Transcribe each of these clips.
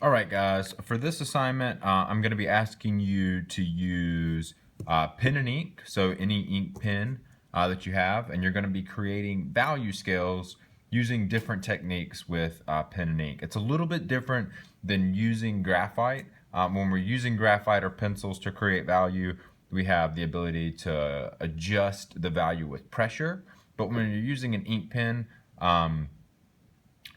All right, guys, for this assignment, I'm going to be asking you to use pen and ink, so any ink pen that you have, and you're going to be creating value scales using different techniques with pen and ink. It's a little bit different than using graphite. When we're using graphite or pencils to create value, we have the ability to adjust the value with pressure, but when you're using an ink pen,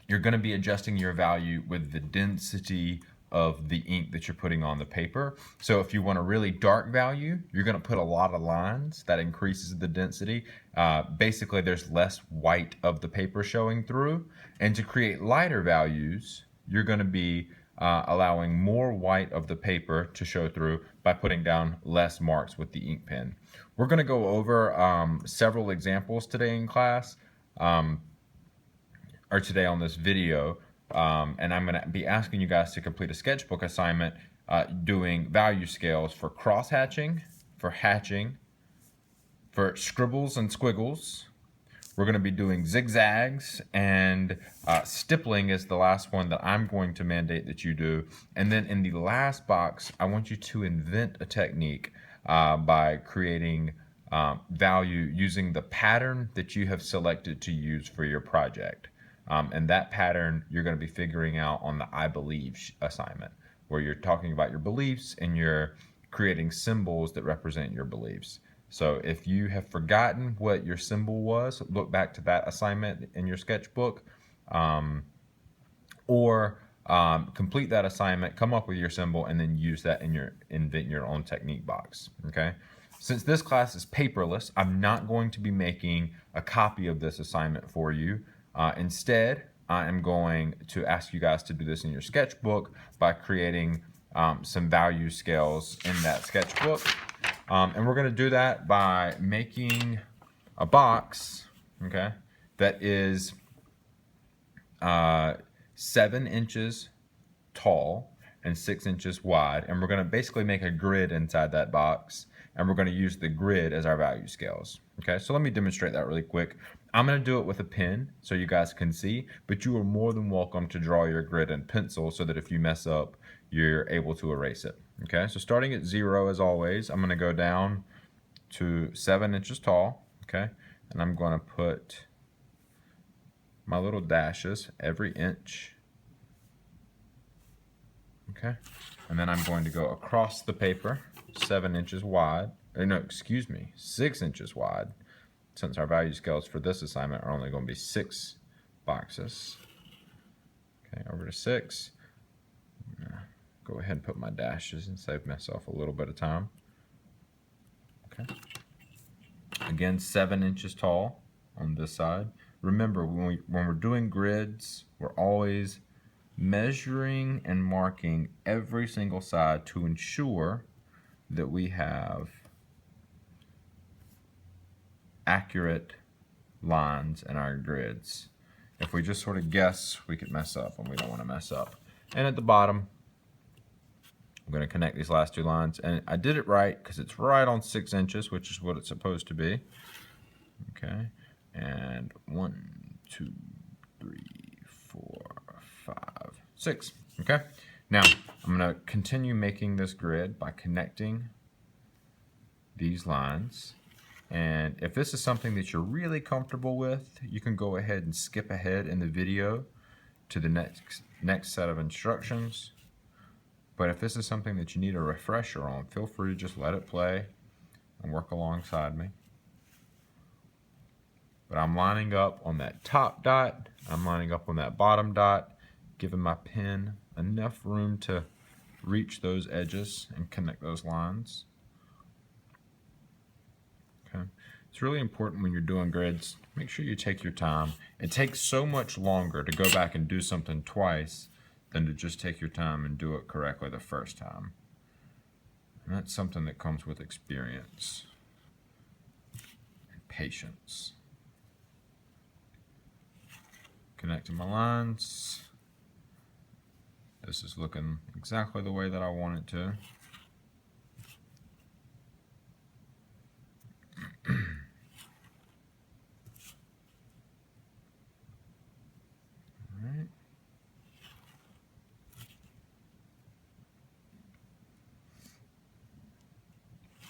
you're going to be adjusting your value with the density of the ink that you're putting on the paper. So if you want a really dark value, you're going to put a lot of lines. That increases the density. Basically, there's less white of the paper showing through. And to create lighter values, you're going to be allowing more white of the paper to show through by putting down less marks with the ink pen. We're going to go over several examples today in class. Or today on this video, and I'm going to be asking you guys to complete a sketchbook assignment doing value scales for cross-hatching, for hatching, for scribbles and squiggles. We're going to be doing zigzags, and stippling is the last one that I'm going to mandate that you do. And then in the last box, I want you to invent a technique by creating value using the pattern that you have selected to use for your project. And that pattern you're going to be figuring out on the I believe assignment, where you're talking about your beliefs and you're creating symbols that represent your beliefs. So if you have forgotten what your symbol was, look back to that assignment in your sketchbook, or complete that assignment, come up with your symbol, and then use that in your invent your own technique box. Okay. Since this class is paperless, I'm not going to be making a copy of this assignment for you. Instead, I am going to ask you guys to do this in your sketchbook by creating some value scales in that sketchbook. And we're going to do that by making a box, okay, that is 7 inches tall and 6 inches wide. And we're going to basically make a grid inside that box, and we're going to use the grid as our value scales. Okay, so let me demonstrate that really quick. I'm going to do it with a pen so you guys can see, but you are more than welcome to draw your grid in pencil so that if you mess up, you're able to erase it. Okay, so starting at 0 as always, I'm going to go down to 7 inches tall. Okay, and I'm going to put my little dashes every inch. Okay, and then I'm going to go across the paper 7 inches wide. No, excuse me, 6 inches wide, since our value scales for this assignment are only going to be 6 boxes. Okay, over to 6. Go ahead and put my dashes and save myself a little bit of time. Okay. Again, 7 inches tall on this side. Remember, when we're doing grids, we're always measuring and marking every single side to ensure that we have accurate lines in our grids. If we just sort of guess, we could mess up, and we don't want to mess up. And at the bottom, I'm going to connect these last 2 lines, and I did it right because it's right on 6 inches, which is what it's supposed to be. Okay, and 1, 2, 3, 4, 5, 6. Okay, now I'm going to continue making this grid by connecting these lines. And if this is something that you're really comfortable with, you can go ahead and skip ahead in the video to the next set of instructions. But if this is something that you need a refresher on, feel free to just let it play and work alongside me. But I'm lining up on that top dot, I'm lining up on that bottom dot, giving my pen enough room to reach those edges and connect those lines. Okay. It's really important when you're doing grids, make sure you take your time. It takes so much longer to go back and do something twice than to just take your time and do it correctly the first time. And that's something that comes with experience and patience. Connecting my lines. This is looking exactly the way that I want it to. Alright.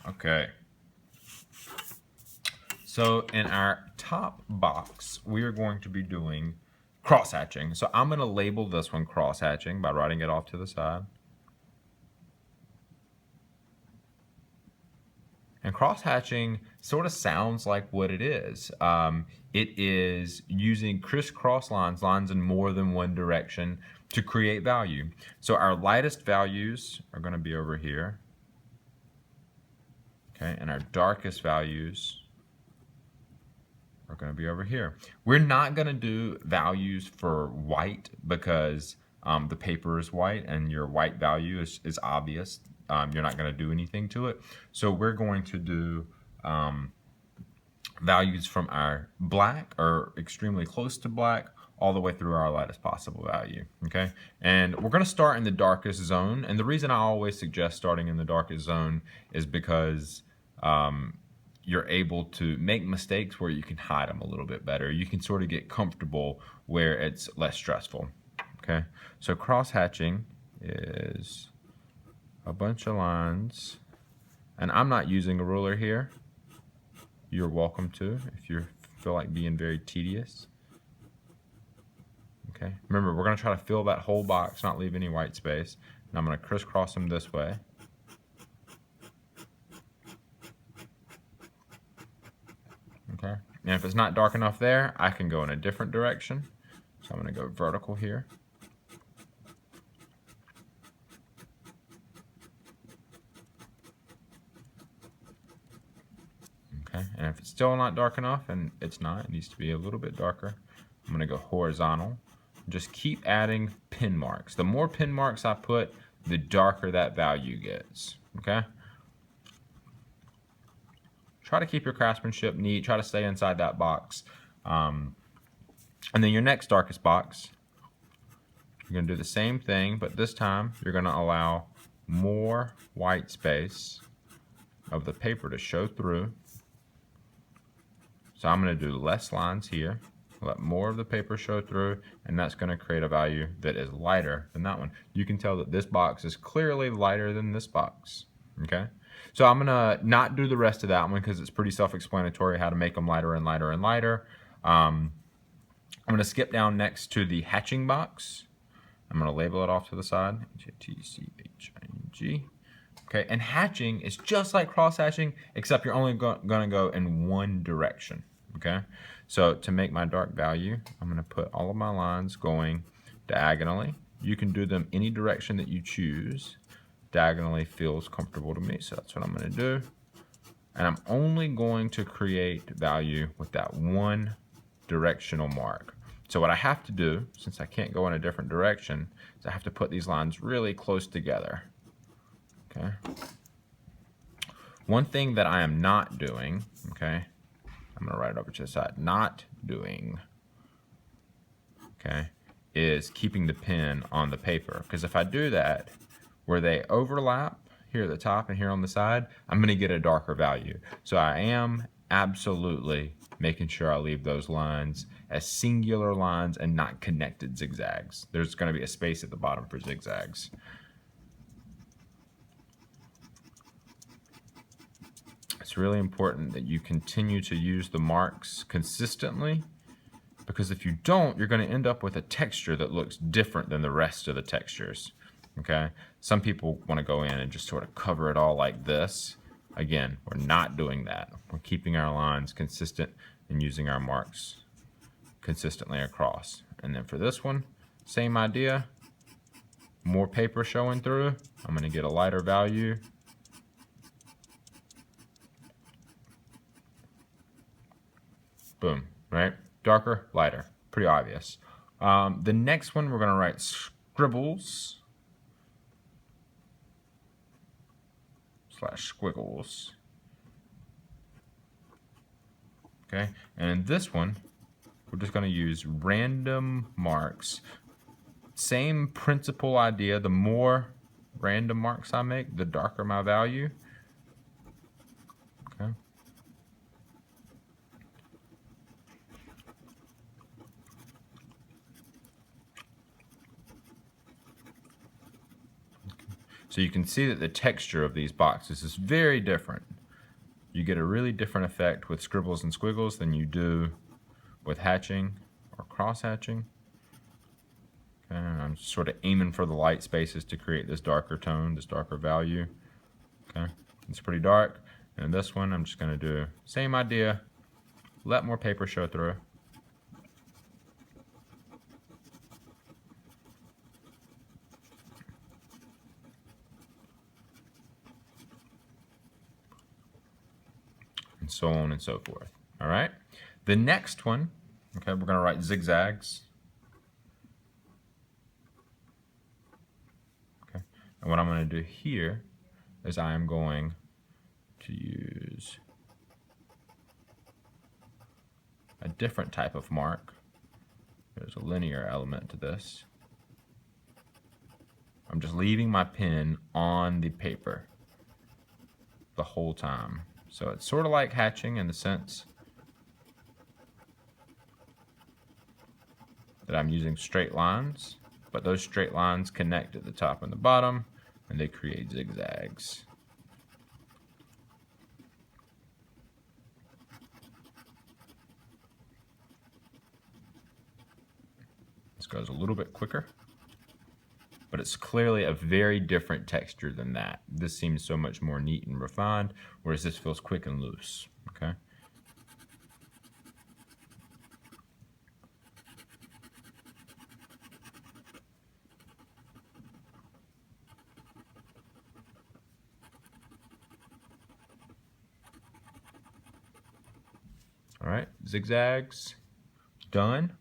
Okay. So in our top box, we are going to be doing cross-hatching. So I'm going to label this one cross-hatching by writing it off to the side. And cross-hatching sort of sounds like what it is. It is using crisscross lines, lines in more than one direction to create value. So our lightest values are going to be over here. Okay, and our darkest values are going to be over here. We're not going to do values for white because the paper is white and your white value is obvious. You're not going to do anything to it. So we're going to do values from our black or extremely close to black all the way through our lightest possible value, okay? And we're gonna start in the darkest zone. And the reason I always suggest starting in the darkest zone is because you're able to make mistakes where you can hide them a little bit better. You can sort of get comfortable where it's less stressful, okay? So cross-hatching is a bunch of lines, and I'm not using a ruler here. You're welcome to if you feel like being very tedious. Okay, remember we're going to try to fill that whole box, not leave any white space. And I'm going to crisscross them this way. Okay, and if it's not dark enough there, I can go in a different direction. So I'm going to go vertical here. Okay, and if it's still not dark enough, and it's not, it needs to be a little bit darker, I'm going to go horizontal. Just keep adding pin marks. The more pin marks I put, the darker that value gets, okay? Try to keep your craftsmanship neat. Try to stay inside that box. And then your next darkest box, you're going to do the same thing, but this time you're going to allow more white space of the paper to show through. So I'm going to do less lines here, let more of the paper show through, and that's going to create a value that is lighter than that one. You can tell that this box is clearly lighter than this box, okay? So I'm going to not do the rest of that one because it's pretty self-explanatory how to make them lighter and lighter and lighter. I'm going to skip down next to the hatching box. I'm going to label it off to the side, H-A-T-C-H-I-N-G. Okay, and hatching is just like cross-hatching, except you're only going to go in one direction, okay? So to make my dark value, I'm going to put all of my lines going diagonally. You can do them any direction that you choose. Diagonally feels comfortable to me, so that's what I'm going to do. And I'm only going to create value with that one directional mark. So what I have to do, since I can't go in a different direction, is I have to put these lines really close together. Okay. One thing that I am not doing, okay, I'm going to write it over to the side, not doing, okay, is keeping the pen on the paper. Because if I do that, where they overlap, here at the top and here on the side, I'm going to get a darker value. So I am absolutely making sure I leave those lines as singular lines and not connected zigzags. There's going to be a space at the bottom for zigzags. It's really important that you continue to use the marks consistently, because if you don't, you're going to end up with a texture that looks different than the rest of the textures. Okay? Some people want to go in and just sort of cover it all like this. Again, we're not doing that. We're keeping our lines consistent and using our marks consistently across. And then for this one, same idea. More paper showing through. I'm going to get a lighter value. Boom, right? Darker, lighter. Pretty obvious. The next one, we're going to write scribbles / squiggles. Okay, and in this one, we're just going to use random marks. Same principle idea. The more random marks I make, the darker my value. Okay. So you can see that the texture of these boxes is very different. you get a really different effect with scribbles and squiggles than you do with hatching or cross hatching. Okay, and I'm sort of aiming for the light spaces to create this darker tone, this darker value. Okay, it's pretty dark. And this one, I'm just going to do same idea, let more paper show through. And so on and so forth. All right. The next one, okay, we're going to write zigzags. Okay. And what I'm going to do here is I am going to use a different type of mark. There's a linear element to this. I'm just leaving my pen on the paper the whole time. So it's sort of like hatching in the sense that I'm using straight lines, but those straight lines connect at the top and the bottom, and they create zigzags. This goes a little bit quicker, but it's clearly a very different texture than that. This seems so much more neat and refined, whereas this feels quick and loose, okay? All right, zigzags, done.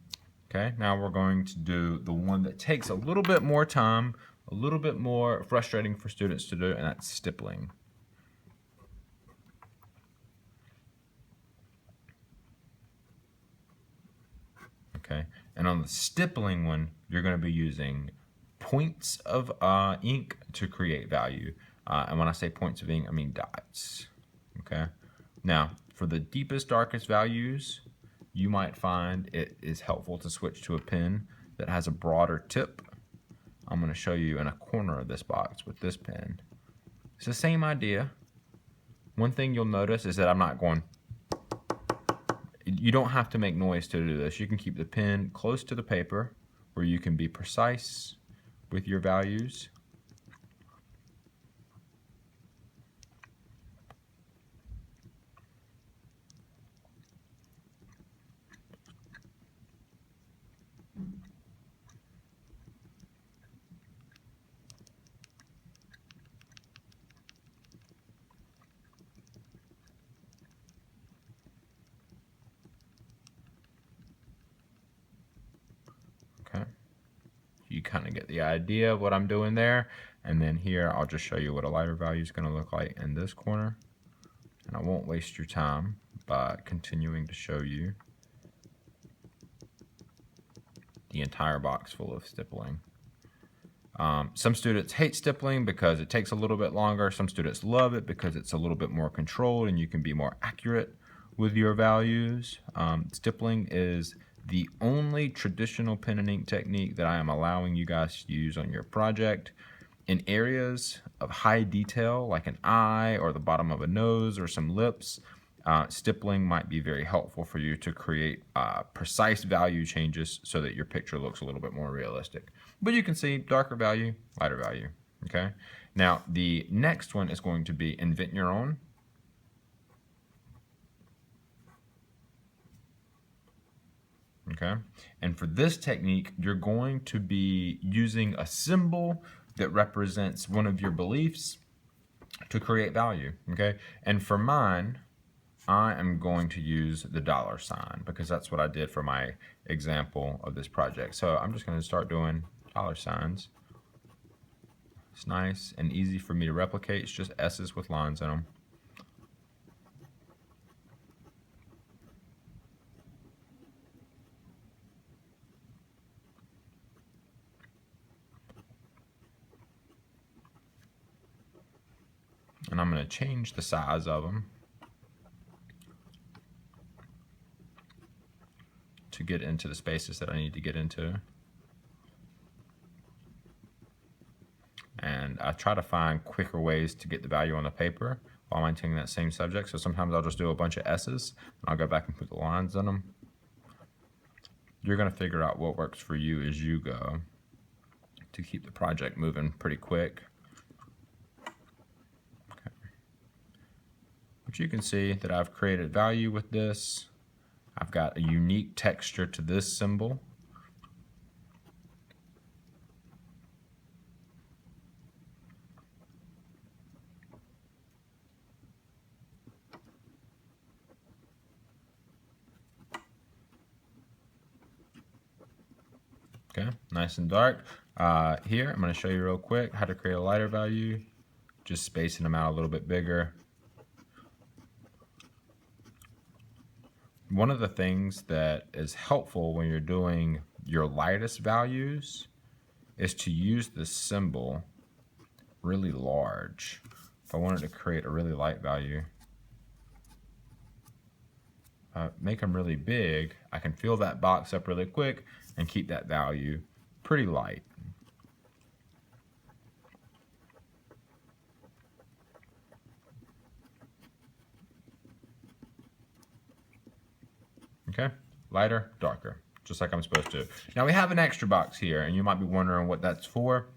Okay, now we're going to do the one that takes a little bit more time, a little bit more frustrating for students to do, and that's stippling. Okay, and on the stippling one, you're going to be using points of ink to create value. And when I say points of ink, I mean dots. Okay, now for the deepest, darkest values, you might find it is helpful to switch to a pen that has a broader tip. I'm going to show you in a corner of this box with this pen. It's the same idea. One thing you'll notice is that I'm not going. You don't have to make noise to do this. You can keep the pen close to the paper where you can be precise with your values. Okay. You kind of get the idea of what I'm doing there. And then here, I'll just show you what a lighter value is going to look like in this corner. And I won't waste your time by continuing to show you the entire box full of stippling. Some students hate stippling because it takes a little bit longer. Some students love it because it's a little bit more controlled and you can be more accurate with your values. Stippling is the only traditional pen and ink technique that I am allowing you guys to use on your project. In areas of high detail, like an eye or the bottom of a nose or some lips, stippling might be very helpful for you to create precise value changes so that your picture looks a little bit more realistic. But you can see darker value, lighter value, okay? Now, the next one is going to be invent your own. Okay, and for this technique, you're going to be using a symbol that represents one of your beliefs to create value, okay? And for mine, I am going to use the $sign because that's what I did for my example of this project. So I'm just going to start doing $signs. It's nice and easy for me to replicate. It's just S's with lines in them. And I'm going to change the size of them to get into the spaces that I need to get into. And I try to find quicker ways to get the value on the paper while maintaining that same subject. So sometimes I'll just do a bunch of S's and I'll go back and put the lines in them. You're going to figure out what works for you as you go to keep the project moving pretty quick. Okay. But you can see that I've created value with this. I've got a unique texture to this symbol. Okay, nice and dark. Here, I'm going to show you real quick how to create a lighter value, just spacing them out a little bit bigger. One of the things that is helpful when you're doing your lightest values is to use the symbol really large. If I wanted to create a really light value, make them really big, I can fill that box up really quick and keep that value pretty light. Okay, lighter, darker, just like I'm supposed to. Now we have an extra box here, and you might be wondering what that's for.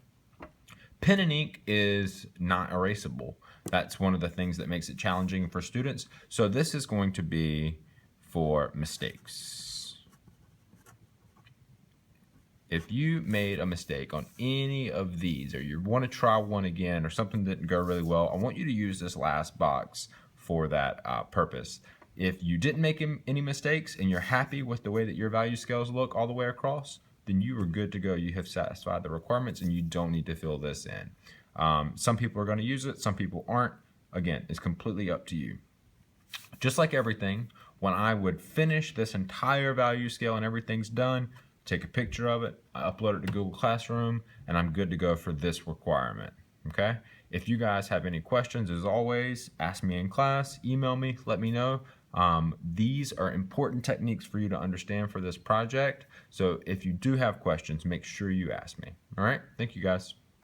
Pen and ink is not erasable. That's one of the things that makes it challenging for students. So this is going to be for mistakes. If you made a mistake on any of these, or you want to try one again, or something didn't go really well, I want you to use this last box for that purpose. If you didn't make any mistakes and you're happy with the way that your value scales look all the way across, then you are good to go. You have satisfied the requirements and you don't need to fill this in. Some people are going to use it, some people aren't. Again, it's completely up to you. Just like everything, when I would finish this entire value scale and everything's done, take a picture of it, I upload it to Google Classroom, and I'm good to go for this requirement, okay? If you guys have any questions, as always, ask me in class, email me, let me know. These are important techniques for you to understand for this project, so if you do have questions, make sure you ask me, all right? Thank you, guys.